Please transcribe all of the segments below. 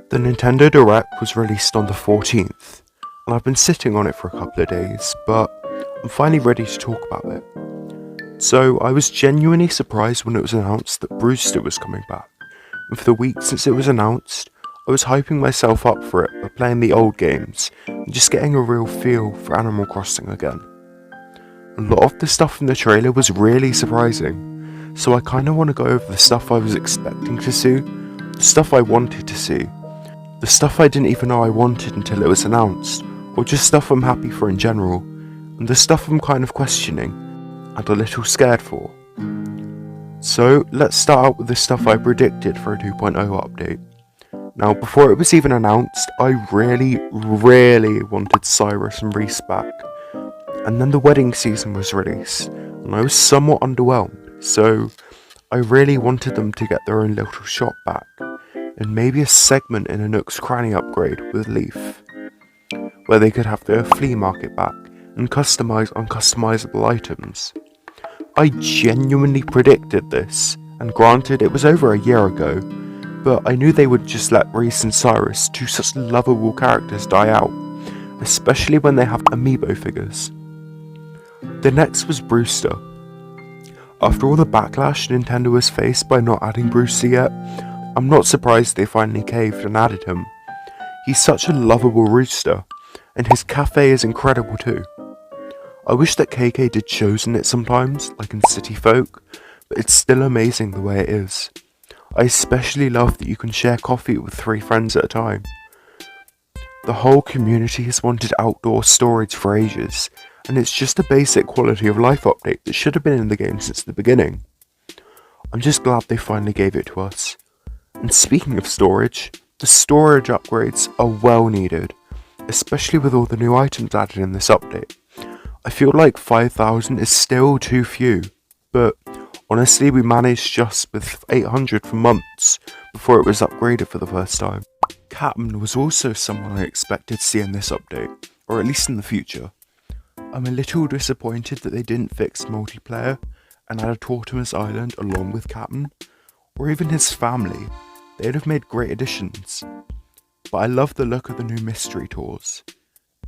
The Nintendo Direct was released on the 14th, and I've been sitting on it for a couple of days, but I'm finally ready to talk about it. So I was genuinely surprised when it was announced that Brewster was coming back, and for the week since it was announced, I was hyping myself up for it by playing the old games and just getting a real feel for Animal Crossing again. A lot of the stuff in the trailer was really surprising, so I kinda want to go over the stuff I was expecting to see, the stuff I wanted to see, the stuff I didn't even know I wanted until it was announced, or just stuff I'm happy for in general, and the stuff I'm kind of questioning and a little scared for. So let's start out with the stuff I predicted for a 2.0 update. Now, before it was even announced, I really wanted Cyrus and Reese back. And then the wedding season was released, and I was somewhat underwhelmed, so I really wanted them to get their own little shop back, and maybe a segment in a Nook's Cranny upgrade with Leaf, where they could have their flea market back and customize uncustomizable items. I genuinely predicted this, and granted it was over a year ago, but I knew they would just let Reese and Cyrus, two such lovable characters, die out, especially when they have amiibo figures. The next was Brewster. After all the backlash Nintendo has faced by not adding Brewster yet, I'm not surprised they finally caved and added him. He's such a lovable rooster, and his cafe is incredible too. I wish that KK did shows in it sometimes, like in City Folk, but it's still amazing the way it is. I especially love that you can share coffee with 3 friends at a time. The whole community has wanted outdoor storage for ages, and it's just a basic quality of life update that should have been in the game since the beginning. I'm just glad they finally gave it to us. And speaking of storage, the storage upgrades are well needed, especially with all the new items added in this update. I feel like 5,000 is still too few, but honestly we managed just with 800 for months before it was upgraded for the first time. Kapp'n was also someone I expected to see in this update, or at least in the future. I'm a little disappointed that they didn't fix multiplayer and add a Tortimer's Island along with Kapp'n, or even his family. They'd have made great additions. But I love the look of the new mystery tours.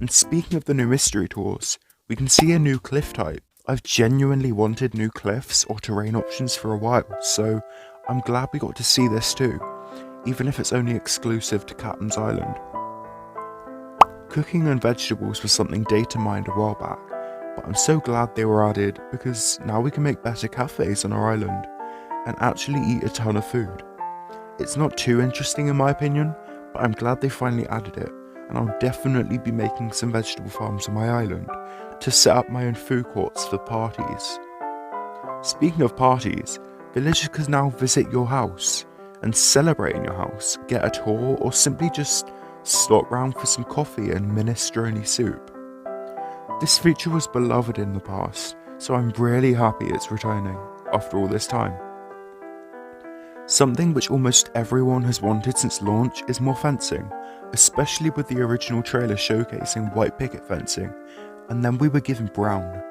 And speaking of the new mystery tours, we can see a new cliff type. I've genuinely wanted new cliffs or terrain options for a while, so I'm glad we got to see this too, even if it's only exclusive to Kapp'n's Island. Cooking and vegetables was something data mined a while back, but I'm so glad they were added because now we can make better cafes on our island and actually eat a ton of food. It's not too interesting in my opinion, but I'm glad they finally added it, and I'll definitely be making some vegetable farms on my island to set up my own food courts for parties. Speaking of parties, villagers can now visit your house and celebrate in your house, get a tour, or simply just stop round for some coffee and minestrone soup. This feature was beloved in the past, so I'm really happy it's returning after all this time. Something which almost everyone has wanted since launch is more fencing, especially with the original trailer showcasing white picket fencing, and then we were given brown.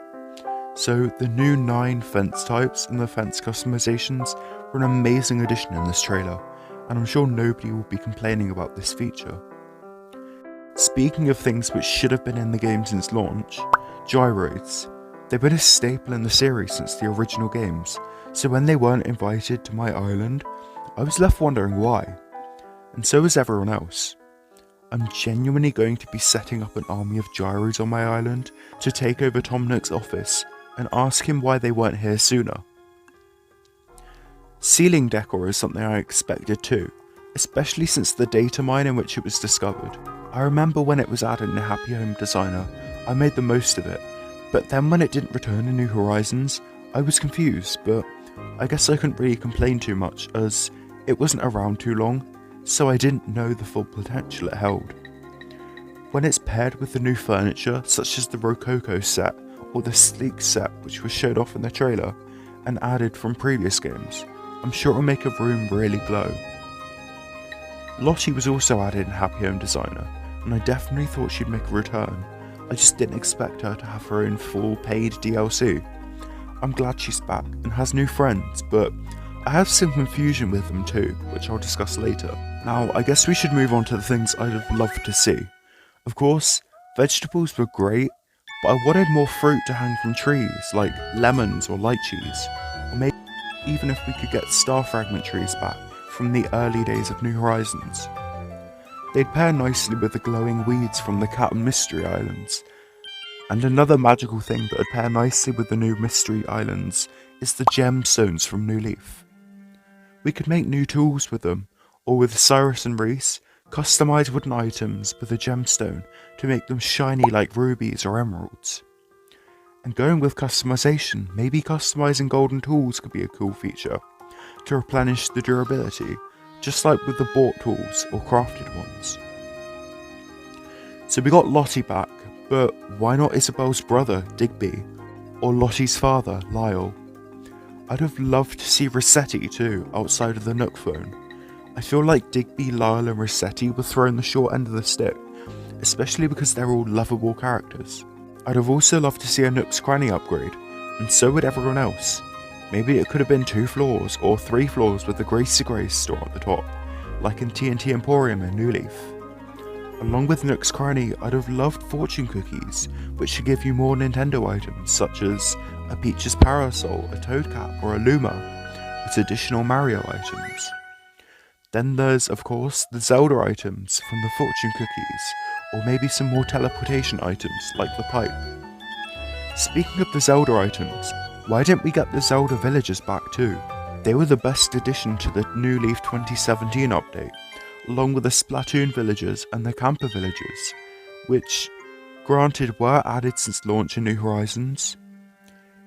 So the new 9 fence types and the fence customizations were an amazing addition in this trailer, and I'm sure nobody will be complaining about this feature. Speaking of things which should have been in the game since launch, gyroids. They've been a staple in the series since the original games, so when they weren't invited to my island, I was left wondering why, and so was everyone else. I'm genuinely going to be setting up an army of gyros on my island to take over Tom Nook's office and ask him why they weren't here sooner. Ceiling decor is something I expected too, especially since the data mine in which it was discovered. I remember when it was added in a Happy Home Designer, I made the most of it, but then when it didn't return in New Horizons, I was confused, but I guess I couldn't really complain too much as it wasn't around too long, so I didn't know the full potential it held. When it's paired with the new furniture, such as the Rococo set or the sleek set which was showed off in the trailer and added from previous games, I'm sure it'll make a room really glow. Lottie was also added in Happy Home Designer, and I definitely thought she'd make a return. I just didn't expect her to have her own full paid DLC. I'm glad she's back and has new friends, but I have some confusion with them too, which I'll discuss later. Now, I guess we should move on to the things I'd have loved to see. Of course, vegetables were great, but I wanted more fruit to hang from trees, like lemons or lychees, or maybe even if we could get star fragment trees back from the early days of New Horizons. They'd pair nicely with the glowing weeds from the Kapp'n Mystery Islands. And another magical thing that would pair nicely with the new Mystery Islands is the gemstones from New Leaf. We could make new tools with them, or with Cyrus and Reese, customize wooden items with a gemstone to make them shiny like rubies or emeralds. And going with customization, maybe customizing golden tools could be a cool feature to replenish the durability, just like with the bought tools or crafted ones. So we got Lottie back, but why not Isabelle's brother, Digby, or Lottie's father, Lyle? I'd have loved to see Rossetti too, outside of the Nook phone. I feel like Digby, Lyle and Rossetti were thrown the short end of the stick, especially because they're all lovable characters. I'd have also loved to see a Nook's Cranny upgrade, and so would everyone else. Maybe it could have been 2 floors or 3 floors with the Grace to Grace store at the top, like in TNT Emporium and New Leaf. Along with Nook's Cranny, I'd have loved fortune cookies, which should give you more Nintendo items such as a Peach's Parasol, a Toad Cap or a Luma, with additional Mario items. Then there's, of course, the Zelda items from the fortune cookies, or maybe some more teleportation items like the pipe. Speaking of the Zelda items, why didn't we get the Zelda villagers back too? They were the best addition to the New Leaf 2017 update, along with the Splatoon villagers and the Camper villagers, which, granted, were added since launch in New Horizons.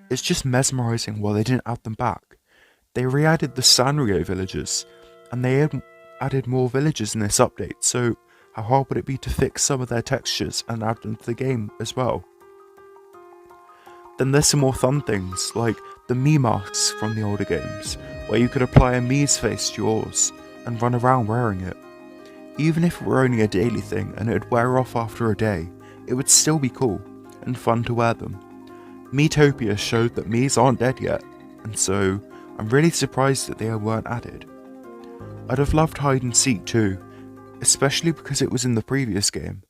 It's just mesmerising why they didn't add them back. They re-added the Sanrio villagers, and they added more villagers in this update, so how hard would it be to fix some of their textures and add them to the game as well? Then there's some more fun things, like the Mii masks from the older games, where you could apply a Mii's face to yours, and run around wearing it. Even if it were only a daily thing and it would wear off after a day, it would still be cool, and fun to wear them. Miitopia showed that Mii's aren't dead yet, and so I'm really surprised that they weren't added. I'd have loved hide and seek too, especially because it was in the previous game.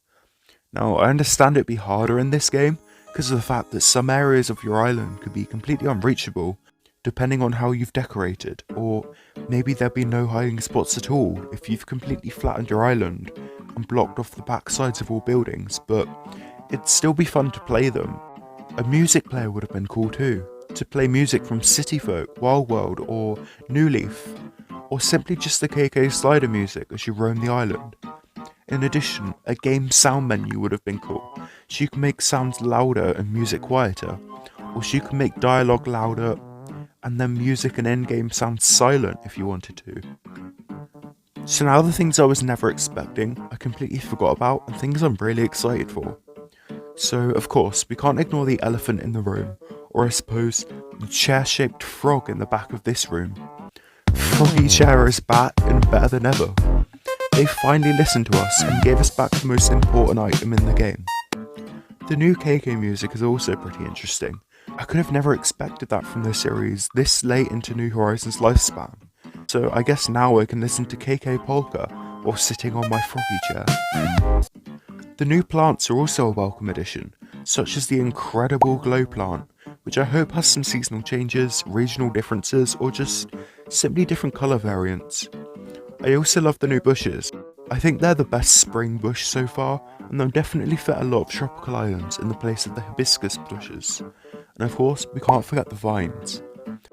Now, I understand it'd be harder in this game, because of the fact that some areas of your island could be completely unreachable, depending on how you've decorated, or maybe there'd be no hiding spots at all if you've completely flattened your island and blocked off the backsides of all buildings, but it'd still be fun to play them. A music player would have been cool too, to play music from City Folk, Wild World or New Leaf, or simply just the KK slider music as you roam the island. In addition, a game sound menu would have been cool, so you can make sounds louder and music quieter, or so you can make dialogue louder and then music and endgame sound silent if you wanted to. So now the things I was never expecting, I completely forgot about, and things I'm really excited for. So of course, we can't ignore the elephant in the room, or I suppose the chair-shaped frog in the back of this room. Froggy Chair is back and better than ever. They finally listened to us and gave us back the most important item in the game. The new KK music is also pretty interesting. I could have never expected that from the series this late into New Horizons' lifespan. So I guess now I can listen to KK Polka while sitting on my froggy chair. The new plants are also a welcome addition, such as the incredible glow plant, which I hope has some seasonal changes, regional differences, or just simply different colour variants. I also love the new bushes. I think they're the best spring bush so far, and they'll definitely fit a lot of tropical islands in the place of the hibiscus bushes. And of course, we can't forget the vines.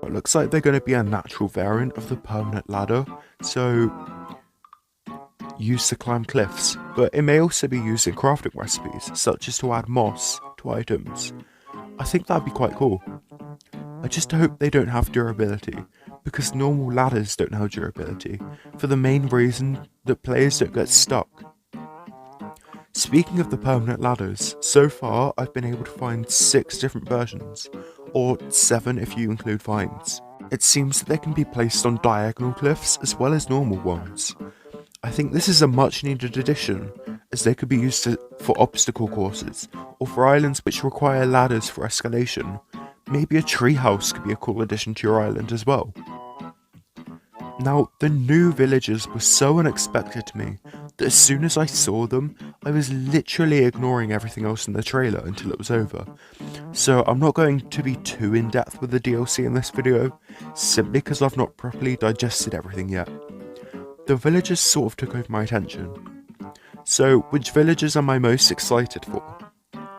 It looks like they're going to be a natural variant of the permanent ladder, so used to climb cliffs, but it may also be used in crafting recipes, such as to add moss to items. I think that'd be quite cool. I just hope they don't have durability, because normal ladders don't have durability, for the main reason that players don't get stuck. Speaking of the permanent ladders, so far I've been able to find 6 different versions, or 7 if you include vines. It seems that they can be placed on diagonal cliffs as well as normal ones. I think this is a much needed addition, as they could be used for obstacle courses, or for islands which require ladders for escalation. Maybe a treehouse could be a cool addition to your island as well. Now, the new villagers were so unexpected to me that as soon as I saw them, I was literally ignoring everything else in the trailer until it was over. So I'm not going to be too in depth with the DLC in this video, simply because I've not properly digested everything yet. The villagers sort of took over my attention. So, which villagers am I most excited for?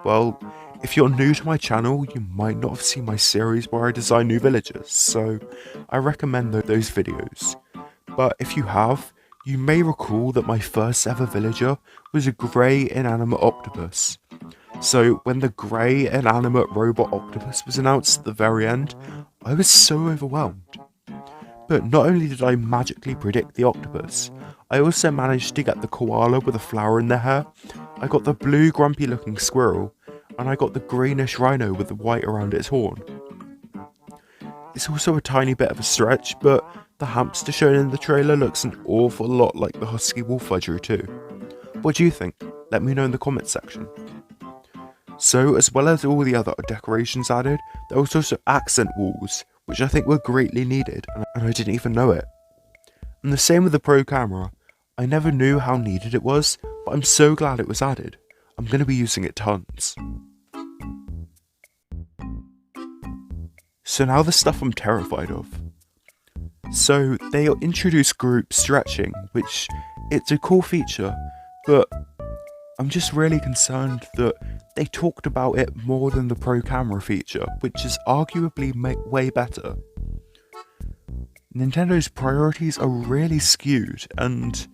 Well, if you're new to my channel, you might not have seen my series where I design new villagers, so I recommend those videos. But if you have, you may recall that my first ever villager was a grey inanimate octopus. So when the grey inanimate robot octopus was announced at the very end, I was so overwhelmed. But not only did I magically predict the octopus, I also managed to get the koala with a flower in their hair, I got the blue grumpy looking squirrel, and I got the greenish rhino with the white around its horn. It's also a tiny bit of a stretch, but the hamster shown in the trailer looks an awful lot like the husky wolf I drew too. What do you think? Let me know in the comments section. So, as well as all the other decorations added, there was also accent walls, which I think were greatly needed, and I didn't even know it. And the same with the Pro camera. I never knew how needed it was, but I'm so glad it was added. I'm going to be using it tons. So now the stuff I'm terrified of. So they introduced group stretching, which it's a cool feature, but I'm just really concerned that they talked about it more than the Pro camera feature, which is arguably way better. Nintendo's priorities are really skewed, and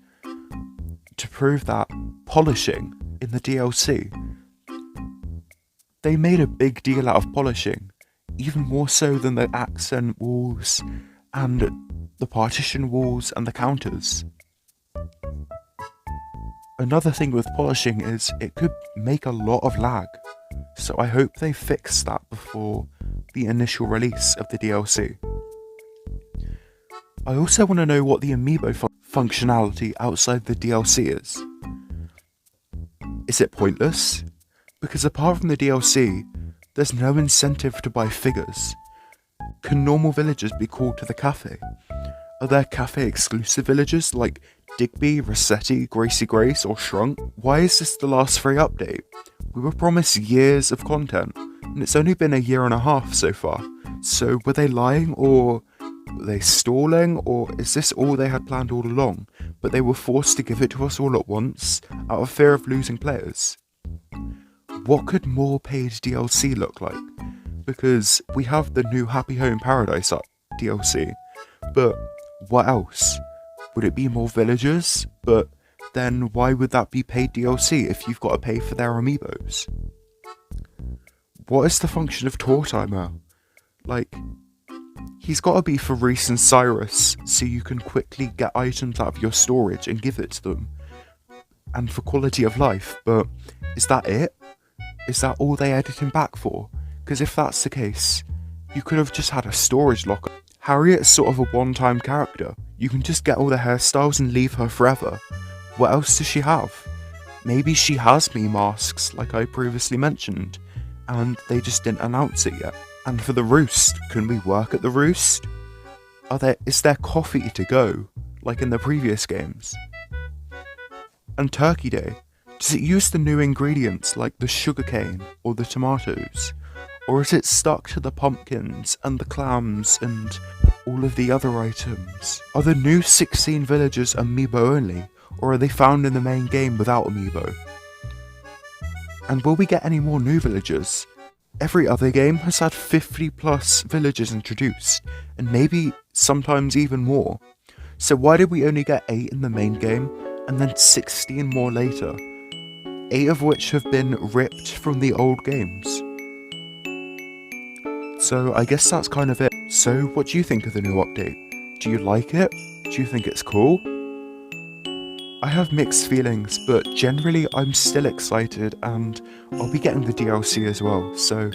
to prove that, polishing in the DLC. They made a big deal out of polishing, even more so than the accent walls and the partition walls and the counters. Another thing with polishing is it could make a lot of lag, so I hope they fix that before the initial release of the DLC. I also want to know what the amiibo functionality outside the DLC is. Is it pointless? Because apart from the DLC, there's no incentive to buy figures. Can normal villagers be called to the cafe? Are there cafe exclusive villagers like Digby, Rossetti, Gracie Grace or Shrunk? Why is this the last free update? We were promised years of content, and it's only been a year and a half so far. So were they lying, or were they stalling, or is this all they had planned all along, but they were forced to give it to us all at once out of fear of losing players? What could more paid DLC look like? Because we have the new Happy Home Paradise DLC, but what else? Would it be more villagers? But then why would that be paid DLC if you've got to pay for their amiibos? What is the function of Tortimer? Like, he's got to be for Reese and Cyrus, so you can quickly get items out of your storage and give it to them. And for quality of life, but is that it? Is that all they added him back for? Because if that's the case, you could have just had a storage locker. Harriet is sort of a one-time character. You can just get all the hairstyles and leave her forever. What else does she have? Maybe she has me masks, like I previously mentioned, and they just didn't announce it yet. And for the roost, can we work at the roost? Is there coffee to go, like in the previous games? And Turkey Day, does it use the new ingredients like the sugarcane or the tomatoes? Or is it stuck to the pumpkins and the clams and all of the other items? Are the new 16 villagers amiibo only, or are they found in the main game without amiibo? And will we get any more new villagers? Every other game has had 50 plus villagers introduced, and maybe sometimes even more. So why did we only get 8 in the main game, and then 16 more later? 8 of which have been ripped from the old games. So I guess that's kind of it. So what do you think of the new update? Do you like it? Do you think it's cool? I have mixed feelings, but generally I'm still excited, and I'll be getting the DLC as well, so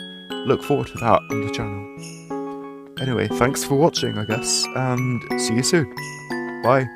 look forward to that on the channel. Anyway, thanks for watching, I guess, and see you soon. Bye.